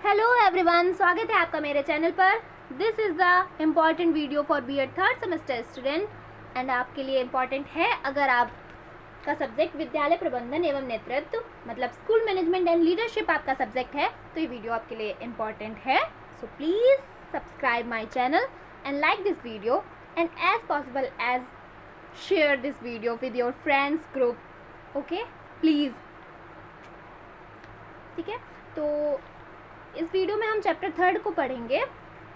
Hello everyone, स्वागत है आपका मेरे चैनल पर। This is the important video for BEd third semester student and आपके लिए इम्पॉर्टेंट है अगर आपका सब्जेक्ट विद्यालय प्रबंधन एवं नेतृत्व मतलब स्कूल मैनेजमेंट एंड लीडरशिप आपका सब्जेक्ट है तो ये वीडियो आपके लिए इम्पॉर्टेंट है। So please subscribe my channel and like this video and as possible as share this video with your friends group. Okay please, ठीक है। तो इस वीडियो में हम चैप्टर 3 को पढ़ेंगे।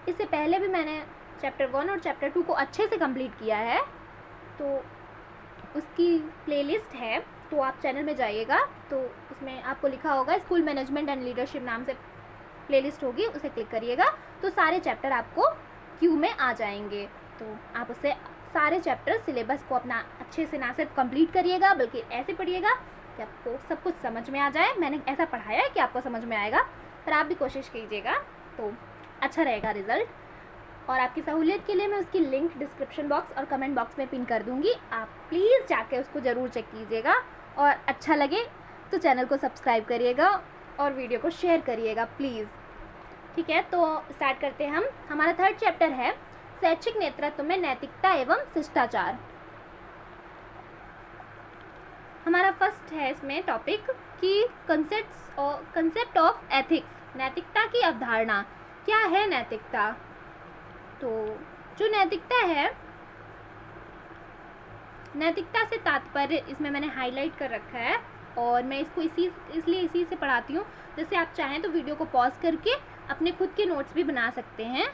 इससे पहले भी मैंने चैप्टर 1 और चैप्टर 2 को अच्छे से कंप्लीट किया है, तो उसकी प्लेलिस्ट है, तो आप चैनल में जाइएगा तो उसमें आपको लिखा होगा स्कूल मैनेजमेंट एंड लीडरशिप नाम से प्लेलिस्ट होगी, उसे क्लिक करिएगा तो सारे चैप्टर आपको क्यू में आ जाएंगे। तो आप उससे सारे चैप्टर सिलेबस को अपना अच्छे से ना सिर्फ कंप्लीट करिएगा बल्कि ऐसे पढ़िएगा कि आपको सब कुछ समझ में आ जाए। मैंने ऐसा पढ़ाया है कि आपको समझ में आएगा, पर आप भी कोशिश कीजिएगा तो अच्छा रहेगा रिज़ल्ट। और आपकी सहूलियत के लिए मैं उसकी लिंक डिस्क्रिप्शन बॉक्स और कमेंट बॉक्स में पिन कर दूंगी, आप प्लीज़ जाके उसको ज़रूर चेक कीजिएगा और अच्छा लगे तो चैनल को सब्सक्राइब करिएगा और वीडियो को शेयर करिएगा प्लीज़, ठीक है। तो स्टार्ट करते हैं हम। हमारा 3rd चैप्टर है शैक्षिक नेतृत्व में नैतिकता एवं शिष्टाचार। हमारा फर्स्ट है इसमें टॉपिक कि कंसेप्ट ऑफ एथिक्स, नैतिकता की अवधारणा। क्या है नैतिकता? तो जो नैतिकता है, नैतिकता से तात्पर्य इसमें मैंने हाईलाइट कर रखा है और मैं इसको इसलिए इसी से पढ़ाती हूँ। जैसे आप चाहें तो वीडियो को पॉज करके अपने खुद के नोट्स भी बना सकते हैं।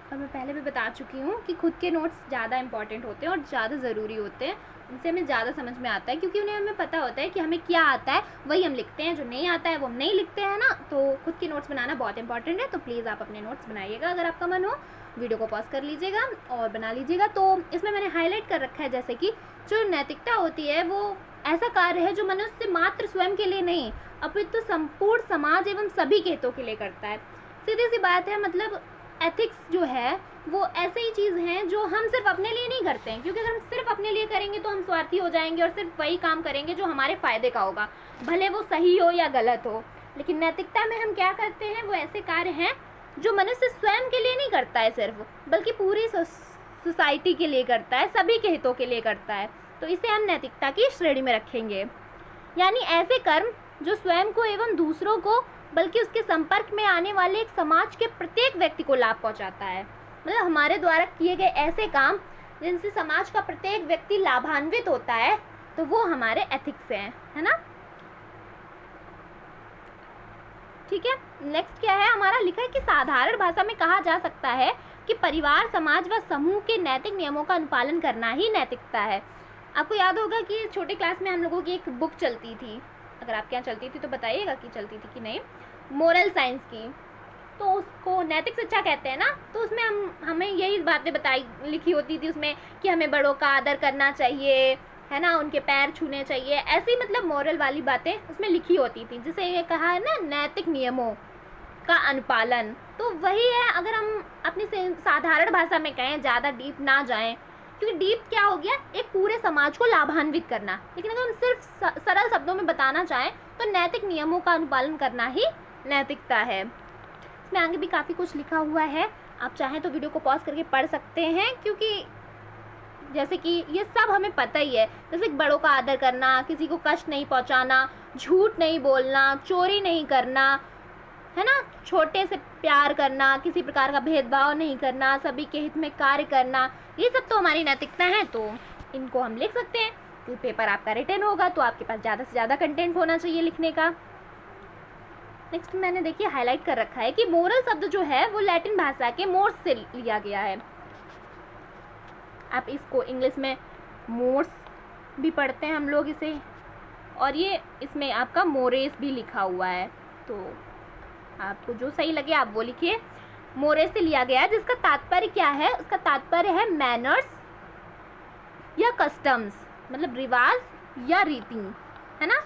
और मैं पहले भी बता चुकी हूँ कि खुद के नोट्स ज़्यादा इंपॉर्टेंट होते हैं और ज़्यादा ज़रूरी होते हैं, उनसे हमें ज़्यादा समझ में आता है क्योंकि उन्हें हमें पता होता है कि हमें क्या आता है वही हम लिखते हैं, जो नहीं आता है वो हम नहीं लिखते हैं ना। तो खुद के नोट्स बनाना बहुत इंपॉर्टेंट है, तो प्लीज़ आप अपने नोट्स बनाइएगा। अगर आपका मन हो वीडियो को पॉज कर लीजिएगा और बना लीजिएगा। तो इसमें मैंने हाईलाइट कर रखा है जैसे कि जो नैतिकता होती है वो ऐसा कार्य है जो मनुष्य मात्र स्वयं के लिए नहीं अपितु संपूर्ण समाज एवं सभी के हितों के लिए करता है। सीधी सी बात है, मतलब एथिक्स जो है वो ऐसे ही चीज़ हैं जो हम सिर्फ अपने लिए नहीं करते हैं, क्योंकि अगर हम सिर्फ अपने लिए करेंगे तो हम स्वार्थी हो जाएंगे और सिर्फ वही काम करेंगे जो हमारे फ़ायदे का होगा, भले वो सही हो या गलत हो। लेकिन नैतिकता में हम क्या करते हैं, वो ऐसे कार्य हैं जो मनुष्य स्वयं के लिए नहीं करता है सिर्फ, बल्कि पूरी सोसाइटी के लिए करता है, सभी के हितों के लिए करता है। तो इसे हम नैतिकता की श्रेणी में रखेंगे, यानी ऐसे कर्म जो स्वयं को एवं दूसरों को बल्कि उसके संपर्क में आने वाले एक समाज के प्रत्येक व्यक्ति को लाभ पहुंचाता है। मतलब हमारे द्वारा किए गए ऐसे काम जिनसे समाज का प्रत्येक व्यक्ति लाभान्वित होता है, तो वो हमारे एथिक्स हैं, है ना। ठीक है, नेक्स्ट क्या है हमारा, लिखा है कि साधारण भाषा में कहा जा सकता है कि परिवार, समाज व समूह के नैतिक नियमों का अनुपालन करना ही नैतिकता है। आपको याद होगा कि छोटे क्लास में हम लोगों की एक बुक चलती थी, अगर आपके यहाँ चलती थी तो बताइएगा कि चलती थी कि नहीं, मोरल साइंस की, तो उसको नैतिक शिक्षा कहते हैं ना। तो उसमें हमें यही बातें बताई लिखी होती थी उसमें कि हमें बड़ों का आदर करना चाहिए, है ना, उनके पैर छूने चाहिए, ऐसी मतलब मोरल वाली बातें उसमें लिखी होती थी, जिसे ये कहा है ना नैतिक नियमों का अनुपालन। तो वही है, अगर हम अपनी साधारण भाषा में कहें, ज़्यादा डीप ना जाएं, क्योंकि डीप क्या हो गया, एक पूरे समाज को लाभान्वित करना। लेकिन अगर हम सिर्फ सरल शब्दों में बताना चाहें तो नैतिक नियमों का अनुपालन करना ही नैतिकता है। इसमें आगे भी काफ़ी कुछ लिखा हुआ है, आप चाहें तो वीडियो को पॉज करके पढ़ सकते हैं, क्योंकि जैसे कि ये सब हमें पता ही है, जैसे बड़ों का आदर करना, किसी को कष्ट नहीं पहुंचाना, झूठ नहीं बोलना, चोरी नहीं करना, है ना, छोटे से प्यार करना, किसी प्रकार का भेदभाव नहीं करना, सभी के हित में कार्य करना, ये सब तो हमारी नैतिकता है। तो इनको हम लिख सकते हैं। तो पेपर आपका रिटर्न होगा तो आपके पास ज़्यादा से ज़्यादा कंटेंट होना चाहिए लिखने का। नेक्स्ट मैंने देखिए हाईलाइट कर रखा है कि मोरल शब्द जो है वो लैटिन भाषा के मोर्स से लिया गया है। आप इसको इंग्लिश में मोर्स भी पढ़ते हैं हम लोग इसे, और ये इसमें आपका मोरेस भी लिखा हुआ है, तो आपको जो सही लगे आप वो लिखिए। मोरेस से लिया गया है, जिसका तात्पर्य क्या है, उसका तात्पर्य है मैनर्स या कस्टम्स, मतलब रिवाज या रीति, है ना,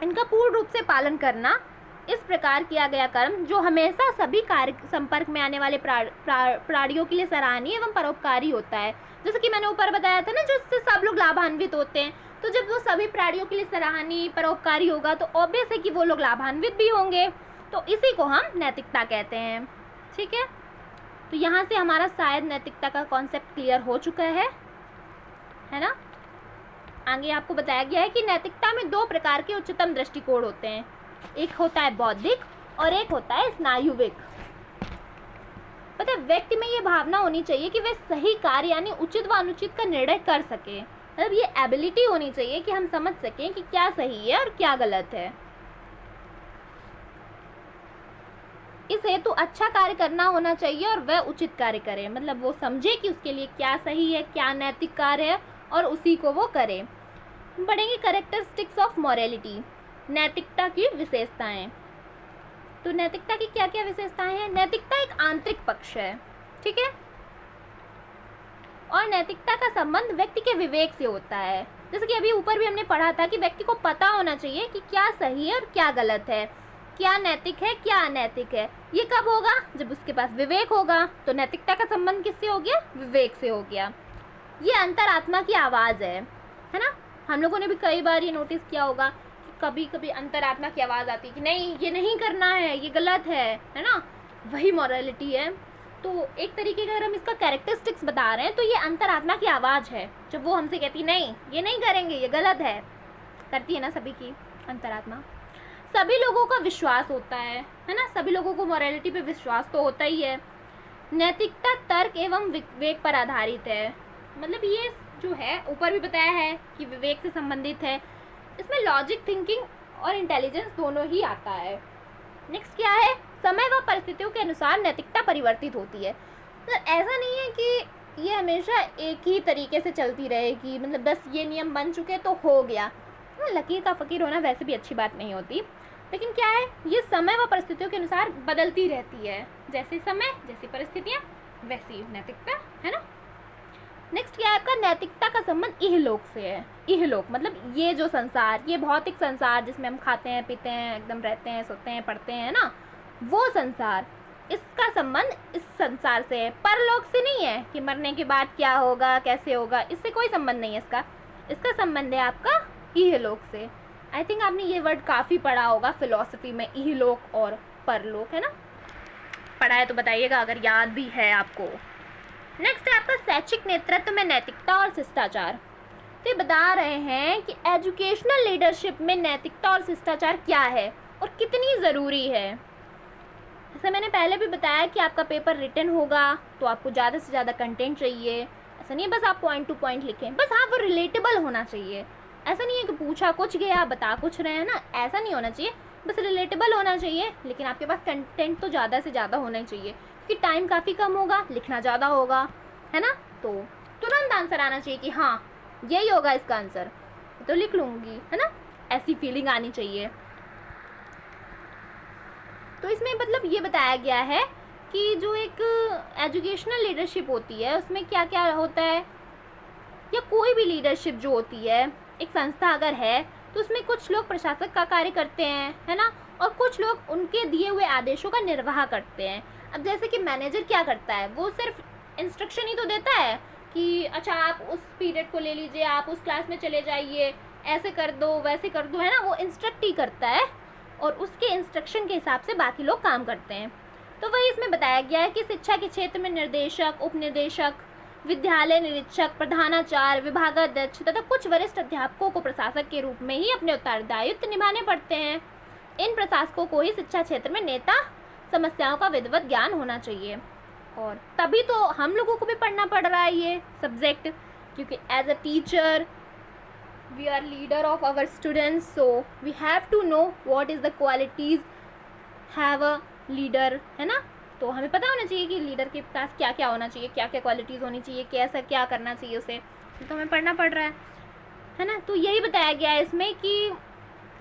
इनका पूर्ण रूप से पालन करना। इस प्रकार किया गया कर्म जो हमेशा सभी कार्य संपर्क में आने वाले प्राणियों के लिए सराहनीय एवं परोपकारी होता है। जैसे कि मैंने ऊपर बताया था ना, जिससे सब लोग लाभान्वित होते हैं, तो जब वो सभी प्राणियों के लिए सराहनीय परोपकारी होगा तो ऑब्वियस है कि वो लोग लाभान्वित भी होंगे, तो इसी को हम नैतिकता कहते हैं। ठीक है, तो यहाँ से हमारा शायद नैतिकता का कॉन्सेप्ट क्लियर हो चुका है ना। आगे आपको बताया गया है कि नैतिकता में 2 प्रकार के उच्चतम दृष्टिकोण होते हैं, एक होता है बौद्धिक और एक होता है स्नायुविक। पता है, व्यक्ति में ये भावना होनी चाहिए कि वह सही कार्य यानी उचित व अनुचित का निर्णय कर सके, मतलब ये एबिलिटी होनी चाहिए कि हम समझ सकें कि क्या सही है और क्या गलत है। इस हेतु अच्छा कार्य करना होना चाहिए और वह उचित कार्य करे, मतलब वो समझे कि उसके लिए क्या सही है, क्या नैतिक कार्य है और उसी को वो करे। बढ़ेंगे कैरेक्टरिस्टिक्स ऑफ मॉरलिटी, नैतिकता की विशेषताएं। तो नैतिकता की क्या क्या विशेषताएं हैं? नैतिकता एक आंतरिक पक्ष है, ठीक है, और नैतिकता का संबंध व्यक्ति के विवेक से होता है। जैसे कि अभी ऊपर भी हमने पढ़ा था कि व्यक्ति को पता होना चाहिए कि क्या सही है और क्या गलत है, क्या नैतिक है क्या अनैतिक है। ये कब होगा? जब उसके पास विवेक होगा। तो नैतिकता का संबंध किससे हो गया? विवेक से हो गया। ये अंतरात्मा की आवाज़ है ना। हम लोगों ने भी कई बार ये नोटिस किया होगा कि कभी कभी अंतरात्मा की आवाज़ आती है कि नहीं ये नहीं करना है, ये गलत है ना। वही मॉरलिटी है। तो एक तरीके का अगर हम इसका कैरेक्टरिस्टिक्स बता रहे हैं तो ये अंतरात्मा की आवाज़ है, जब वो हमसे कहती नहीं ये नहीं करेंगे, ये गलत है, करती है ना सभी की अंतरात्मा। सभी लोगों का विश्वास होता है ना, सभी लोगों को मॉरलिटी पे विश्वास तो होता ही है। नैतिकता तर्क एवं विवेक पर आधारित है, मतलब ये जो है ऊपर भी बताया है कि विवेक से संबंधित है। इसमें लॉजिक, थिंकिंग और इंटेलिजेंस दोनों ही आता है। नेक्स्ट क्या है? समय व परिस्थितियों के अनुसार नैतिकता परिवर्तित होती है। मतलब ऐसा नहीं है कि ये हमेशा एक ही तरीके से चलती रहेगी, मतलब बस ये नियम बन चुके तो हो गया। लकीर का फ़कीर होना वैसे भी अच्छी बात नहीं होती, लेकिन क्या है, ये समय व परिस्थितियों के अनुसार बदलती रहती है। जैसे समय, जैसी परिस्थितियाँ, वैसी नैतिकता, है ना। नेक्स्ट क्या है आपका? नैतिकता का संबंध इहलोक से है। इहलोक मतलब ये जो संसार, ये भौतिक संसार जिसमें हम खाते हैं, पीते हैं, एकदम रहते हैं, सोते हैं, पढ़ते हैं ना, वो संसार, इसका संबंध इस संसार से है, परलोक से नहीं है कि मरने के बाद क्या होगा, कैसे होगा, इससे कोई संबंध नहीं है इसका। इसका संबंध है आपका इहलोक से। आई थिंक आपने ये वर्ड काफ़ी पढ़ा होगा फिलॉसफी में, इहलोक और परलोक, है ना। पढ़ा है तो बताइएगा अगर याद भी है आपको। नेक्स्ट है आपका शैक्षिक नेतृत्व में नैतिकता और शिष्टाचार। तो ये बता रहे हैं कि एजुकेशनल लीडरशिप में नैतिकता और शिष्टाचार क्या है और कितनी ज़रूरी है। जैसे मैंने पहले भी बताया कि आपका पेपर रिटन होगा तो आपको ज़्यादा से ज़्यादा कंटेंट चाहिए। ऐसा नहीं है बस आप पॉइंट टू पॉइंट लिखें, बस हाँ वो रिलेटेबल होना चाहिए। ऐसा नहीं है कि पूछा कुछ गया आप बता कुछ रहे हैं ना, ऐसा नहीं होना चाहिए, बस रिलेटेबल होना चाहिए। लेकिन आपके पास कंटेंट तो ज़्यादा से ज़्यादा होना चाहिए क्योंकि टाइम काफ़ी कम होगा, लिखना ज़्यादा होगा, है ना। तो तुरंत आंसर आना चाहिए कि हाँ यही होगा इसका आंसर, तो लिख लूँगी, है ना, ऐसी फीलिंग आनी चाहिए। तो इसमें मतलब ये बताया गया है कि जो एक एजुकेशनल लीडरशिप होती है उसमें क्या क्या होता है, या कोई भी लीडरशिप जो होती है, एक संस्था अगर है तो उसमें कुछ लोग प्रशासक का कार्य करते हैं, है ना, और कुछ लोग उनके दिए हुए आदेशों का निर्वाह करते हैं। अब जैसे कि मैनेजर क्या करता है, वो सिर्फ इंस्ट्रक्शन ही तो देता है कि अच्छा आप उस पीरियड को ले लीजिए, आप उस क्लास में चले जाइए, ऐसे कर दो वैसे कर दो, है ना, वो इंस्ट्रक्ट ही करता है और उसके इंस्ट्रक्शन के हिसाब से बाकी लोग काम करते हैं। तो वही इसमें बताया गया है कि शिक्षा के क्षेत्र में निर्देशक, उपनिदेशक, विद्यालय निरीक्षक, प्रधानाचार्य, विभागाध्यक्ष तथा कुछ वरिष्ठ अध्यापकों को प्रशासक के रूप में ही अपने उत्तरदायित्व निभाने पड़ते हैं। इन प्रशासकों को ही शिक्षा क्षेत्र में नेता समस्याओं का विधिवत ज्ञान होना चाहिए, और तभी तो हम लोगों को भी पढ़ना पड़ रहा है ये सब्जेक्ट, क्योंकि as a teacher we are leader of our students, so we have to know what is the qualities have a leader, है ना। तो हमें पता होना चाहिए कि लीडर के पास क्या क्या होना चाहिए, क्या क्या क्वालिटीज़ होनी चाहिए, कैसा क्या करना चाहिए उसे, तो हमें पढ़ना पड़ रहा है ना। तो यही बताया गया है इसमें कि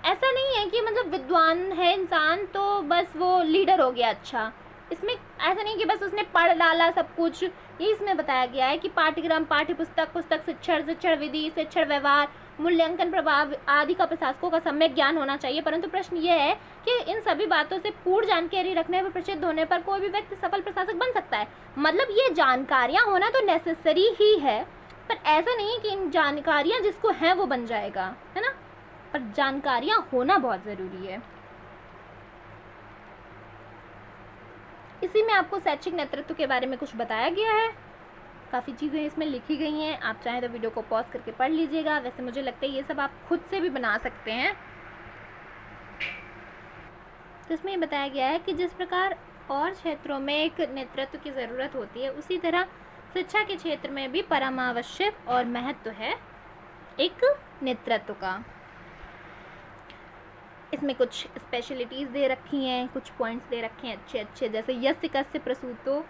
ऐसा नहीं है कि मतलब विद्वान है इंसान तो बस वो लीडर हो गया। अच्छा, इसमें ऐसा नहीं कि बस उसने पढ़ डाला सब कुछ, ये इसमें बताया गया है कि पाठ्यक्रम, पाठ्यपुस्तक, पुस्तक शिक्षण, शिक्षण विधि, शिक्षण व्यवहार, मूल्यांकन, प्रभाव आदि का प्रशासकों का सम्यक ज्ञान होना चाहिए। परंतु प्रश्न ये है कि इन सभी बातों से पूर्ण जानकारी रखने पर, प्रसिद्ध होने पर कोई भी व्यक्ति सफल प्रशासक बन सकता है। मतलब ये जानकारियाँ होना तो नेसेसरी ही है, पर ऐसा नहीं है कि इन जानकारियाँ जिसको हैं वो बन जाएगा, है ना, पर जानकारियाँ होना बहुत ज़रूरी है। इसी में आपको शैक्षिक नेतृत्व के बारे में कुछ बताया गया है, काफ़ी चीज़ें इसमें लिखी गई हैं। आप चाहें तो वीडियो को पॉज करके पढ़ लीजिएगा। वैसे मुझे लगता है ये सब आप खुद से भी बना सकते हैं। तो इसमें ये बताया गया है कि जिस प्रकार और क्षेत्रों में एक नेतृत्व की ज़रूरत होती है, उसी तरह शिक्षा के क्षेत्र में भी परमावश्यक और महत्व है एक नेतृत्व का। इसमें कुछ स्पेशलिटीज़ दे रखी हैं, कुछ पॉइंट्स दे रखे हैं अच्छे अच्छे, जैसे यस्य कस्य प्रसूतो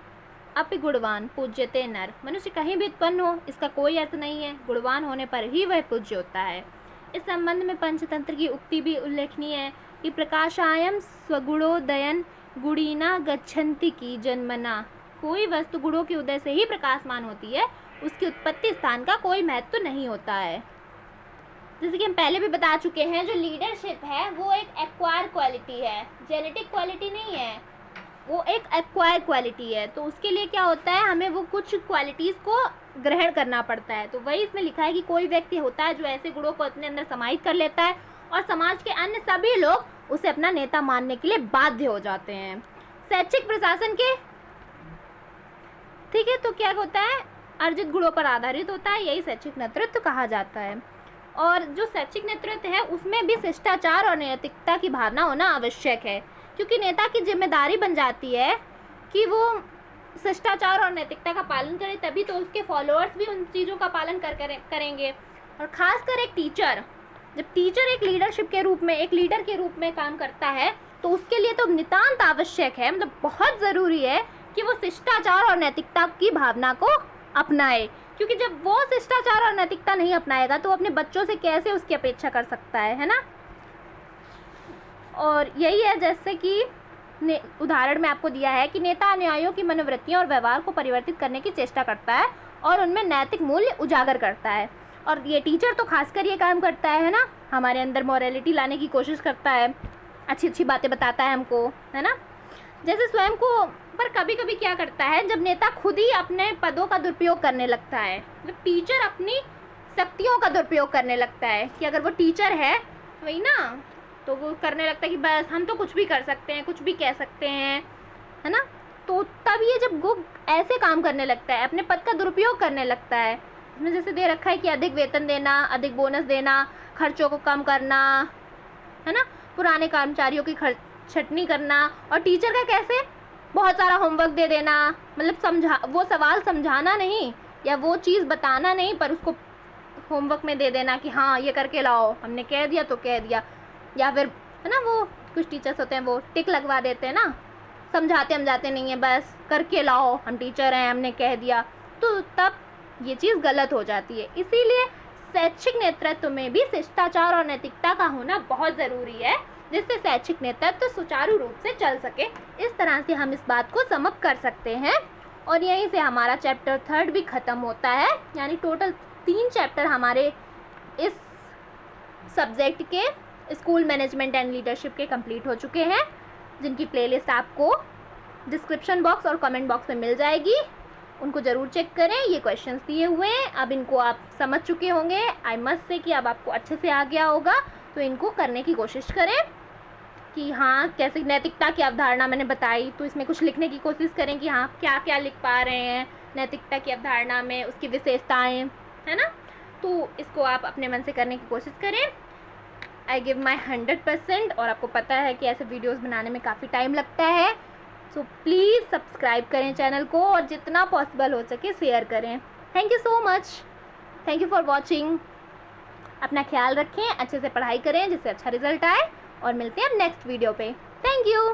अपि गुणवान पूज्यते नर। मनुष्य कहीं भी उत्पन्न हो इसका कोई अर्थ नहीं है, गुणवान होने पर ही वह पूज्य होता है। इस संबंध में पंचतंत्र की उक्ति भी उल्लेखनीय है कि प्रकाशायम स्वगुणोदयन गुणीना गच्छन्ति की जन्मना। कोई वस्तु गुणों के उदय से ही प्रकाशमान होती है, उसकी उत्पत्ति स्थान का कोई महत्व नहीं होता है। जैसे कि हम पहले भी बता चुके हैं, जो लीडरशिप है वो एक एक्वायर क्वालिटी है, जेनेटिक क्वालिटी नहीं है, वो एक एक्वायर क्वालिटी है। तो उसके लिए क्या होता है, हमें वो कुछ क्वालिटीज़ को ग्रहण करना पड़ता है। तो वही इसमें लिखा है कि कोई व्यक्ति होता है जो ऐसे गुणों को अपने अंदर समाहित कर लेता है और समाज के अन्य सभी लोग उसे अपना नेता मानने के लिए बाध्य हो जाते हैं। शैक्षिक प्रशासन के, ठीक है, तो क्या होता है, अर्जित गुणों पर आधारित होता है, यही शैक्षिक नेतृत्व कहा जाता है। और जो शैक्षिक नेतृत्व है उसमें भी शिष्टाचार और नैतिकता की भावना होना आवश्यक है, क्योंकि नेता की जिम्मेदारी बन जाती है कि वो शिष्टाचार और नैतिकता का पालन करे, तभी तो उसके फॉलोअर्स भी उन चीज़ों का पालन करेंगे। और ख़ासकर एक टीचर, जब टीचर एक लीडरशिप के रूप में, एक लीडर के रूप में काम करता है, तो उसके लिए तो नितांत आवश्यक है, मतलब बहुत ज़रूरी है कि वो शिष्टाचार और नैतिकता की भावना को अपनाए, क्योंकि जब वो शिष्टाचार और नैतिकता नहीं अपनाएगा तो अपने बच्चों से कैसे उसकी अपेक्षा कर सकता है ना। और यही है, जैसे कि उदाहरण में आपको दिया है कि नेता अनुयायियों की मनोवृत्तियों और व्यवहार को परिवर्तित करने की चेष्टा करता है और उनमें नैतिक मूल्य उजागर करता है। और ये टीचर तो खासकर ये काम करता है ना, हमारे अंदर मॉरलिटी लाने की कोशिश करता है, अच्छी अच्छी बातें बताता है हमको, है ना। जैसे स्वयं को, पर कभी कभी क्या करता है, जब नेता खुद ही अपने पदों का दुरुपयोग करने लगता है, जब टीचर अपनी शक्तियों का दुरुपयोग करने लगता है कि अगर वो टीचर है वही ना, तो वो करने लगता है कि बस हम तो कुछ भी कर सकते हैं, कुछ भी कह सकते हैं, है ना। तो तब ये जब वो ऐसे काम करने लगता है, अपने पद का दुरुपयोग करने लगता है, इसमें जैसे दे रखा है कि अधिक वेतन देना, अधिक बोनस देना, खर्चों को कम करना, है ना, पुराने कर्मचारियों की छटनी करना, और टीचर का कैसे बहुत सारा होमवर्क दे देना, मतलब वो सवाल समझाना नहीं या वो चीज़ बताना नहीं, पर उसको होमवर्क में दे देना कि हाँ ये करके लाओ, हमने कह दिया तो कह दिया। या फिर, है ना, वो कुछ टीचर्स होते हैं वो टिक लगवा देते हैं ना, समझाते नहीं है, बस करके लाओ, हम टीचर हैं, हमने कह दिया, तो तब ये चीज़ गलत हो जाती है। इसीलिए शैक्षिक नेतृत्व में भी शिष्टाचार और नैतिकता का होना बहुत ज़रूरी है, जिससे शैक्षिक नेतृत्व सुचारू रूप से चल सके। इस तरह से हम इस बात को समाप्त कर सकते हैं और यहीं से हमारा चैप्टर 3 भी ख़त्म होता है। यानी टोटल 3 चैप्टर हमारे इस सब्जेक्ट के स्कूल मैनेजमेंट एंड लीडरशिप के कंप्लीट हो चुके हैं, जिनकी प्लेलिस्ट आपको डिस्क्रिप्शन बॉक्स और कमेंट बॉक्स में मिल जाएगी, उनको ज़रूर चेक करें। ये क्वेश्चंस दिए हुए हैं, अब इनको आप समझ चुके होंगे, आई मस्ट से कि अब आपको अच्छे से आ गया होगा, तो इनको करने की कोशिश करें कि हाँ कैसे नैतिकता की अवधारणा मैंने बताई, तो इसमें कुछ लिखने की कोशिश करें कि हाँ क्या क्या लिख पा रहे हैं नैतिकता की अवधारणा में, उसकी विशेषताएँ, है ना। तो इसको आप अपने मन से करने की कोशिश करें। आई गिव माई 100%, और आपको पता है कि ऐसे वीडियोज़ बनाने में काफ़ी टाइम लगता है, सो प्लीज़ सब्सक्राइब करें चैनल को और जितना पॉसिबल हो सके शेयर करें। Thank you so much, thank you for watching. अपना ख्याल रखें, अच्छे से पढ़ाई करें जिससे अच्छा रिजल्ट आए, और मिलते हैं अब नेक्स्ट वीडियो पे। Thank you.